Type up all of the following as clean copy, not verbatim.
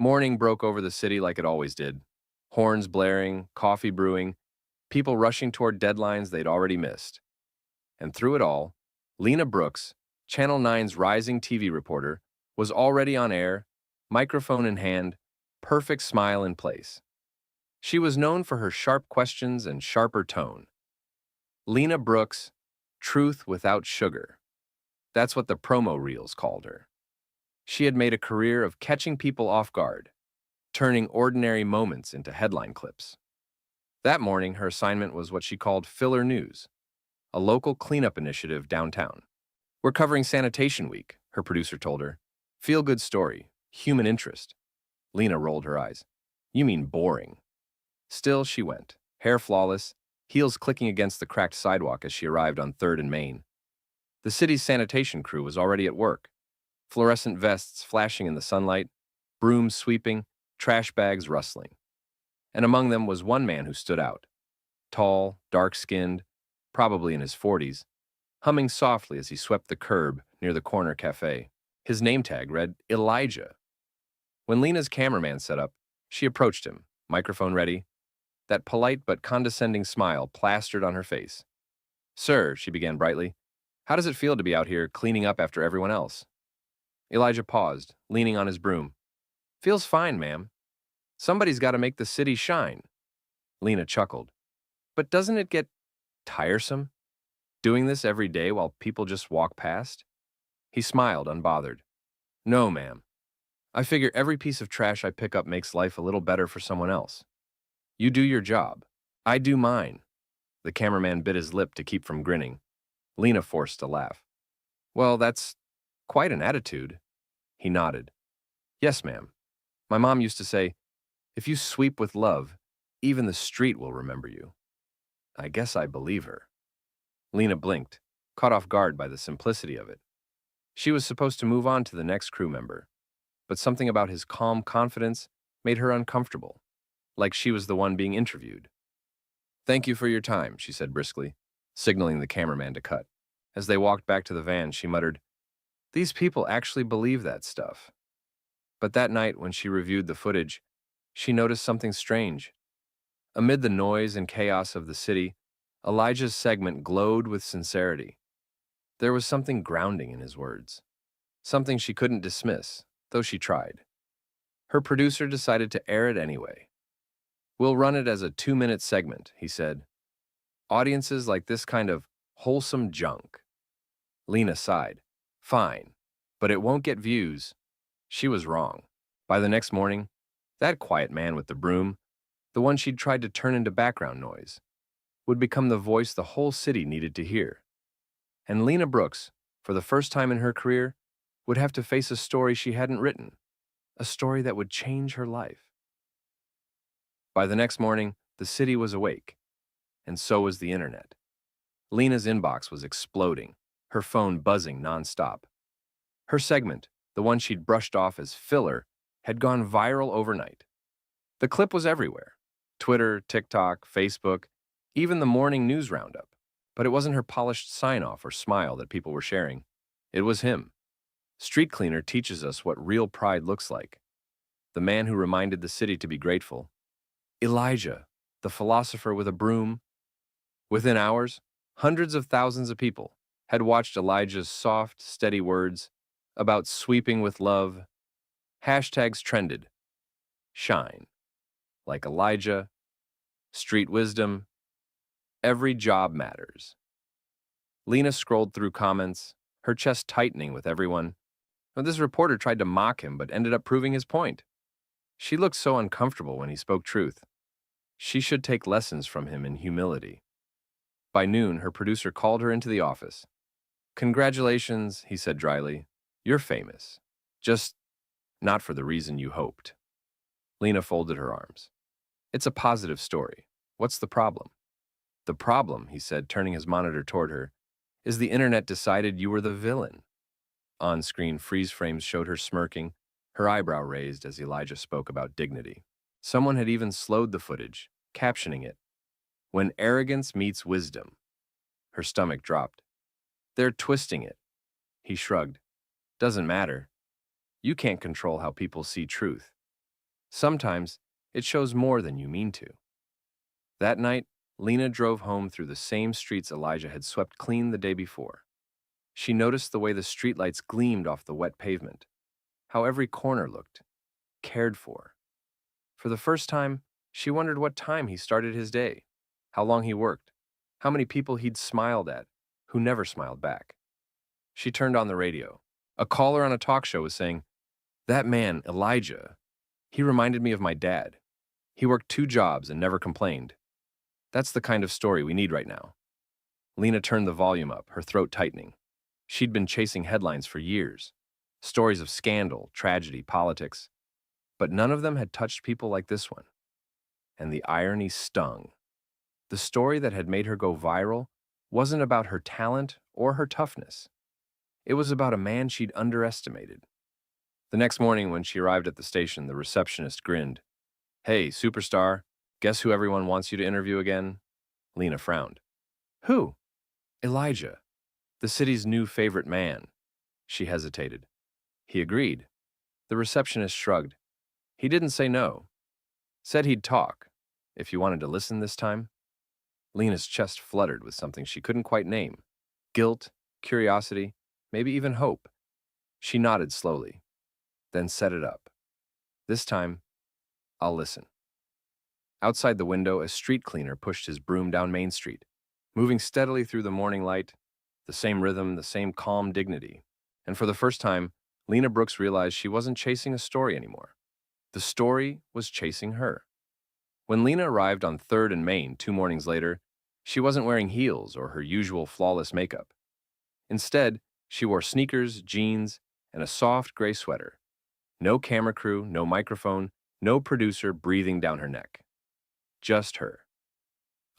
Morning broke over the city like it always did. Horns blaring, coffee brewing, people rushing toward deadlines they'd already missed. And through it all, Lena Brooks, Channel 9's rising TV reporter, was already on air, microphone in hand, perfect smile in place. She was known for her sharp questions and sharper tone. Lena Brooks, truth without sugar. That's what the promo reels called her. She had made a career of catching people off guard, turning ordinary moments into headline clips. That morning, her assignment was what she called filler news, a local cleanup initiative downtown. "We're covering Sanitation Week," her producer told her. "Feel-good story, human interest." Lena rolled her eyes. "You mean boring." Still, she went, hair flawless, heels clicking against the cracked sidewalk as she arrived on 3rd and Main. The city's sanitation crew was already at work, fluorescent vests flashing in the sunlight, brooms sweeping, trash bags rustling. And among them was one man who stood out. Tall, dark-skinned, probably in his 40s, humming softly as he swept the curb near the corner cafe. His name tag read Elijah. When Lena's cameraman set up, she approached him, microphone ready, that polite but condescending smile plastered on her face. "Sir," she began brightly, "how does it feel to be out here cleaning up after everyone else?" Elijah paused, leaning on his broom. "Feels fine, ma'am. Somebody's got to make the city shine." Lena chuckled. "But doesn't it get tiresome, doing this every day while people just walk past?" He smiled, unbothered. "No, ma'am. I figure every piece of trash I pick up makes life a little better for someone else. You do your job. I do mine." The cameraman bit his lip to keep from grinning. Lena forced a laugh. "Well, that's quite an attitude." He nodded. "Yes, ma'am. My mom used to say, if you sweep with love, even the street will remember you." I guess I believe her. Lena blinked, caught off guard by the simplicity of it. She was supposed to move on to the next crew member, but something about his calm confidence made her uncomfortable, like she was the one being interviewed. "Thank you for your time," she said briskly, signaling the cameraman to cut. As they walked back to the van, she muttered, "These people actually believe that stuff." But that night, when she reviewed the footage, she noticed something strange. Amid the noise and chaos of the city, Elijah's segment glowed with sincerity. There was something grounding in his words, something she couldn't dismiss, though she tried. Her producer decided to air it anyway. "We'll run it as a 2-minute segment," he said. "Audiences like this kind of wholesome junk." Lena sighed. "Fine, but it won't get views." She was wrong. By the next morning, that quiet man with the broom, the one she'd tried to turn into background noise, would become the voice the whole city needed to hear. And Lena Brooks, for the first time in her career, would have to face a story she hadn't written, a story that would change her life. By the next morning, the city was awake, and so was the internet. Lena's inbox was exploding, her phone buzzing nonstop. Her segment, the one she'd brushed off as filler, had gone viral overnight. The clip was everywhere: Twitter, TikTok, Facebook, even the morning news roundup. But it wasn't her polished sign-off or smile that people were sharing. It was him. Street Cleaner teaches us what real pride looks like. The man who reminded the city to be grateful. Elijah, the philosopher with a broom. Within hours, hundreds of thousands of people had watched Elijah's soft, steady words about sweeping with love. Hashtags trended. Shine. Like Elijah. Street wisdom. Every job matters. Lena scrolled through comments, her chest tightening with everyone. This reporter tried to mock him but ended up proving his point. She looked so uncomfortable when he spoke truth. She should take lessons from him in humility. By noon, her producer called her into the office. "Congratulations," he said dryly. "You're famous. Just not for the reason you hoped." Lena folded her arms. "It's a positive story. What's the problem?" "The problem," he said, turning his monitor toward her, "is the internet decided you were the villain." On-screen freeze frames showed her smirking, her eyebrow raised as Elijah spoke about dignity. Someone had even slowed the footage, captioning it, "When arrogance meets wisdom." Her stomach dropped. "They're twisting it." He shrugged. "Doesn't matter. You can't control how people see truth. Sometimes it shows more than you mean to. That night, Lena drove home through the same streets Elijah had swept clean the day before. She noticed the way the streetlights gleamed off the wet pavement, how every corner looked cared for. For the first time, she wondered what time he started his day, how long he worked, how many people he'd smiled at, who never smiled back. She turned on the radio. A caller on a talk show was saying, "That man, Elijah, he reminded me of my dad. He worked 2 jobs and never complained. That's the kind of story we need right now." Lena turned the volume up, her throat tightening. She'd been chasing headlines for years, stories of scandal, tragedy, politics, but none of them had touched people like this one. And the irony stung. The story that had made her go viral wasn't about her talent or her toughness. It was about a man she'd underestimated. The next morning, when she arrived at the station, the receptionist grinned. "Hey, superstar, guess who everyone wants you to interview again?" Lena frowned. "Who?" "Elijah, the city's new favorite man." She hesitated. He agreed. The receptionist shrugged. He didn't say no. Said he'd talk, if you wanted to listen this time. Lena's chest fluttered with something she couldn't quite name. Guilt, curiosity, maybe even hope. She nodded slowly, then set it up. "This time, I'll listen." Outside the window, a street cleaner pushed his broom down Main Street, moving steadily through the morning light, the same rhythm, the same calm dignity. And for the first time, Lena Brooks realized she wasn't chasing a story anymore. The story was chasing her. When Lena arrived on 3rd and Main 2 mornings later, she wasn't wearing heels or her usual flawless makeup. Instead, she wore sneakers, jeans, and a soft gray sweater. No camera crew, no microphone, no producer breathing down her neck. Just her.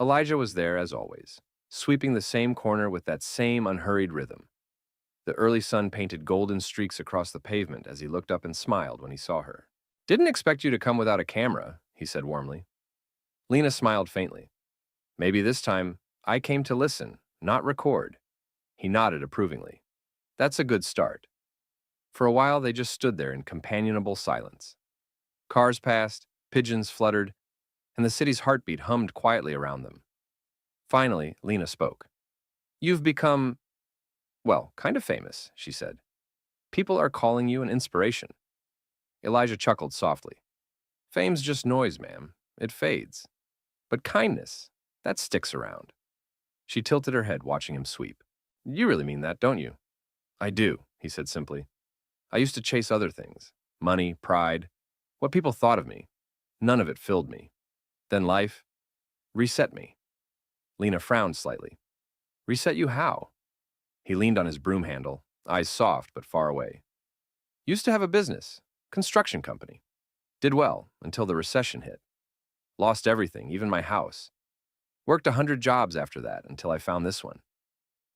Elijah was there as always, sweeping the same corner with that same unhurried rhythm. The early sun painted golden streaks across the pavement as he looked up and smiled when he saw her. "Didn't expect you to come without a camera," he said warmly. Lena smiled faintly. "Maybe this time I came to listen, not record." He nodded approvingly. "That's a good start." For a while, they just stood there in companionable silence. Cars passed, pigeons fluttered, and the city's heartbeat hummed quietly around them. Finally, Lena spoke. "You've become, well, kind of famous," she said. "People are calling you an inspiration." Elijah chuckled softly. "Fame's just noise, ma'am. It fades. But kindness, that sticks around." She tilted her head, watching him sweep. "You really mean that, don't you?" "I do," he said simply. "I used to chase other things. Money, pride, what people thought of me. None of it filled me. Then life reset me." Lena frowned slightly. "Reset you how?" He leaned on his broom handle, eyes soft but far away. "Used to have a business, construction company. Did well until the recession hit. Lost everything, even my house. Worked 100 jobs after that until I found this one.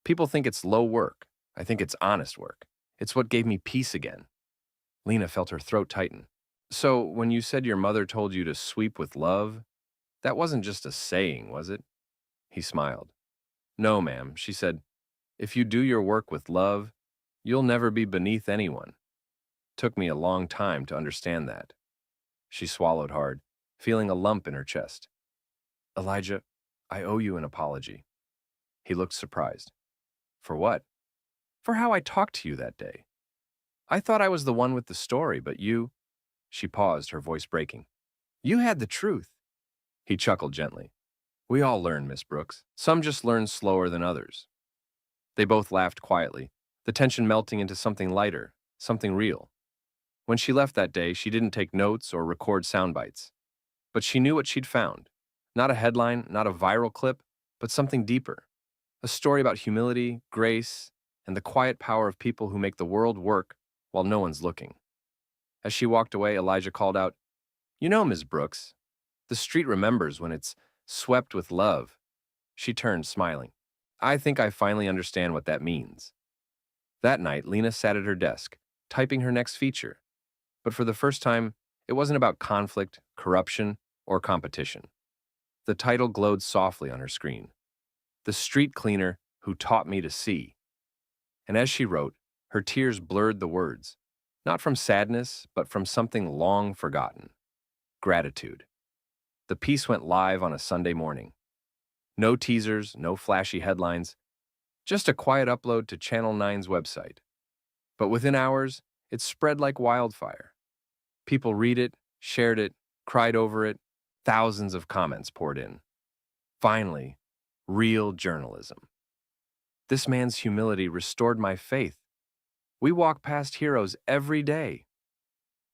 People think it's low work. I think it's honest work. It's what gave me peace again." Lena felt her throat tighten. "So, when you said your mother told you to sweep with love, that wasn't just a saying, was it?" He smiled. "No, ma'am," she said. "If you do your work with love, you'll never be beneath anyone." Took me a long time to understand that. She swallowed hard, feeling a lump in her chest. "Elijah, I owe you an apology." He looked surprised. "For what?" "For how I talked to you that day. I thought I was the one with the story, but you—" She paused, her voice breaking. "You had the truth." He chuckled gently. "We all learn, Miss Brooks. Some just learn slower than others." They both laughed quietly, the tension melting into something lighter, something real. When she left that day, she didn't take notes or record sound bites. But she knew what she'd found. Not a headline, not a viral clip, but something deeper. A story about humility, grace, and the quiet power of people who make the world work while no one's looking. As she walked away, Elijah called out, "You know, Ms. Brooks, the street remembers when it's swept with love." She turned, smiling. "I think I finally understand what that means." That night, Lena sat at her desk, typing her next feature. But for the first time, it wasn't about conflict, corruption, or competition. The title glowed softly on her screen. "The Street Cleaner Who Taught Me to See." And as she wrote, her tears blurred the words, not from sadness, but from something long forgotten. Gratitude. The piece went live on a Sunday morning. No teasers, no flashy headlines, just a quiet upload to Channel 9's website. But within hours, it spread like wildfire. People read it, shared it, cried over it. Thousands of comments poured in. Finally, real journalism. This man's humility restored my faith. We walk past heroes every day.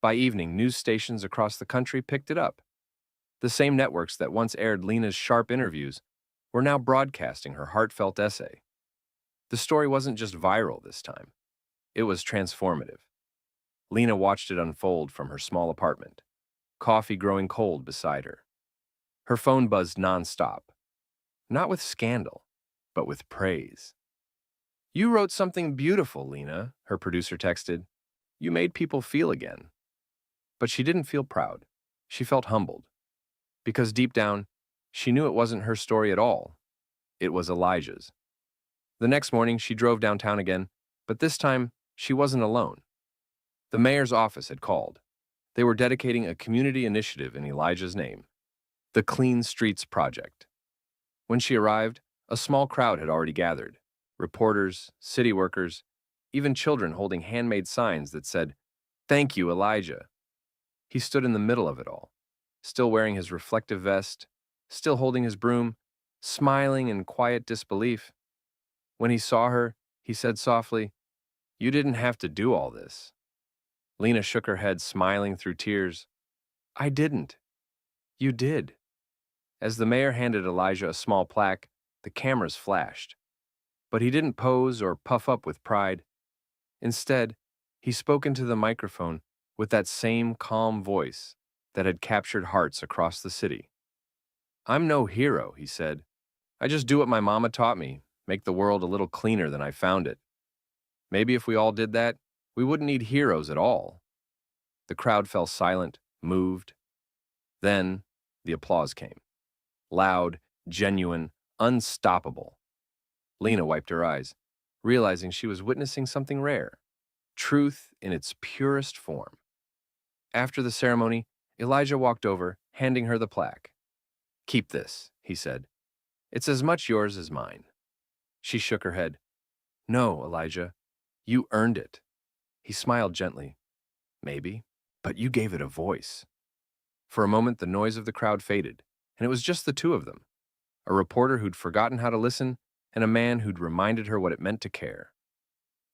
By evening, news stations across the country picked it up. The same networks that once aired Lena's sharp interviews were now broadcasting her heartfelt essay. The story wasn't just viral this time. It was transformative. Lena watched it unfold from her small apartment, coffee growing cold beside her. Her phone buzzed nonstop, not with scandal, but with praise. "You wrote something beautiful, Lena," her producer texted. "You made people feel again." But she didn't feel proud. She felt humbled. Because deep down, she knew it wasn't her story at all. It was Elijah's. The next morning, she drove downtown again, but this time, she wasn't alone. The mayor's office had called. They were dedicating a community initiative in Elijah's name, the Clean Streets Project. When she arrived, a small crowd had already gathered. Reporters, city workers, even children holding handmade signs that said, "Thank you, Elijah." He stood in the middle of it all, still wearing his reflective vest, still holding his broom, smiling in quiet disbelief. When he saw her, he said softly, "You didn't have to do all this." Lena shook her head, smiling through tears. "I didn't. You did." As the mayor handed Elijah a small plaque, the cameras flashed. But he didn't pose or puff up with pride. Instead, he spoke into the microphone with that same calm voice that had captured hearts across the city. "I'm no hero," he said. "I just do what my mama taught me, make the world a little cleaner than I found it. Maybe if we all did that, we wouldn't need heroes at all." The crowd fell silent, moved. Then, the applause came. Loud, genuine, unstoppable. Lena wiped her eyes, realizing she was witnessing something rare. Truth in its purest form. After the ceremony, Elijah walked over, handing her the plaque. "Keep this," he said. "It's as much yours as mine." She shook her head. "No, Elijah, you earned it." He smiled gently. "Maybe, but you gave it a voice." For a moment, the noise of the crowd faded, and it was just the two of them. A reporter who'd forgotten how to listen, and a man who'd reminded her what it meant to care.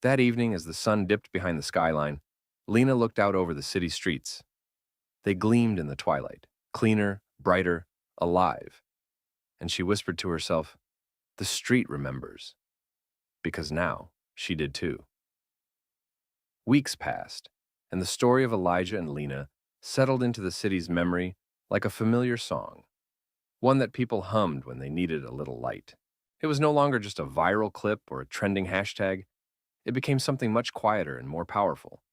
That evening, as the sun dipped behind the skyline, Lena looked out over the city streets. They gleamed in the twilight, cleaner, brighter, alive. And she whispered to herself, "The street remembers." Because now, she did too. Weeks passed, and the story of Elijah and Lena settled into the city's memory like a familiar song, one that people hummed when they needed a little light. It was no longer just a viral clip or a trending hashtag. It became something much quieter and more powerful.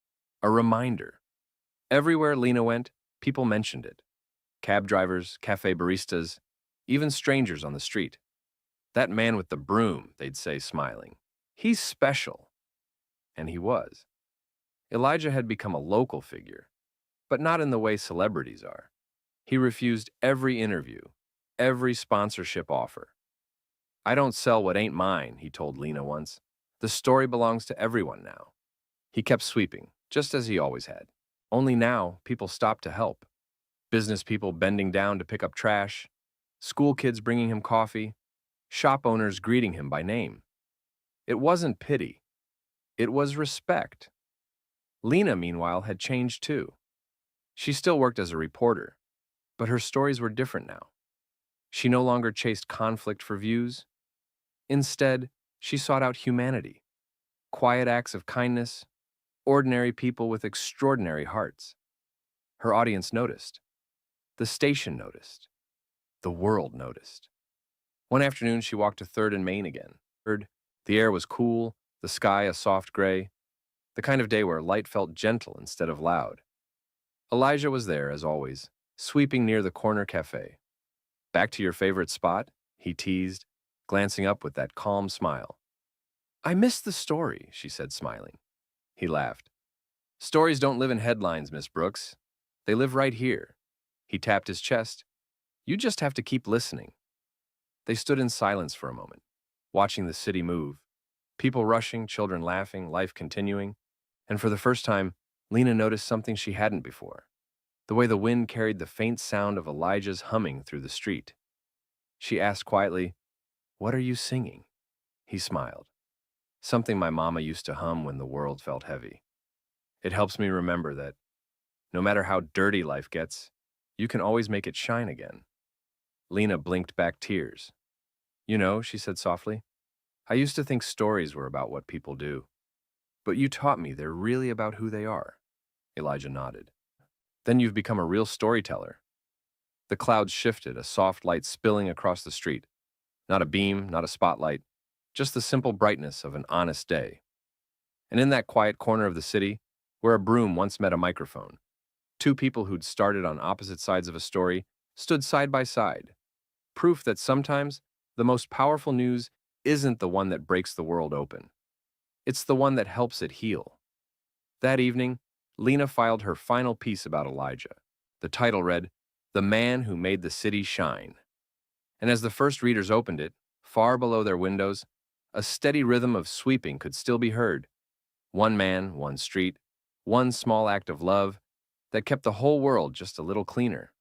A reminder. Everywhere Lena went, people mentioned it. Cab drivers, cafe baristas, even strangers on the street. "That man with the broom," they'd say, smiling. "He's special." And he was. Elijah had become a local figure, but not in the way celebrities are. He refused every interview, every sponsorship offer. "I don't sell what ain't mine," he told Lena once. "The story belongs to everyone now." He kept sweeping, just as he always had. Only now, people stopped to help. Business people bending down to pick up trash, school kids bringing him coffee, shop owners greeting him by name. It wasn't pity. It was respect. Lena, meanwhile, had changed too. She still worked as a reporter, but her stories were different now. She no longer chased conflict for views. Instead, she sought out humanity, quiet acts of kindness, ordinary people with extraordinary hearts. Her audience noticed. The station noticed. The world noticed. One afternoon, she walked to 3rd and Main again. The air was cool, the sky a soft gray, the kind of day where light felt gentle instead of loud. Elijah was there, as always, sweeping near the corner cafe. "Back to your favorite spot?" he teased, glancing up with that calm smile. "I missed the story," she said, smiling. He laughed. "Stories don't live in headlines, Miss Brooks. They live right here, He tapped his chest. You just have to keep listening. They stood in silence for a moment, watching the city move. People rushing, children laughing, life continuing. And for the first time, Lena noticed something she hadn't before. The way the wind carried the faint sound of Elijah's humming through the street. She asked quietly, "What are you singing?" He smiled. "Something my mama used to hum when the world felt heavy. It helps me remember that no matter how dirty life gets, you can always make it shine again." Lena blinked back tears. "You know," she said softly, "I used to think stories were about what people do. But you taught me they're really about who they are." Elijah nodded. "Then you've become a real storyteller." The clouds shifted, a soft light spilling across the street. Not a beam, not a spotlight, just the simple brightness of an honest day. And in that quiet corner of the city, where a broom once met a microphone, two people who'd started on opposite sides of a story stood side by side. Proof that sometimes the most powerful news isn't the one that breaks the world open. It's the one that helps it heal. That evening, Lena filed her final piece about Elijah. The title read, "The Man Who Made the City Shine." And as the first readers opened it, far below their windows, a steady rhythm of sweeping could still be heard. One man, one street, one small act of love that kept the whole world just a little cleaner.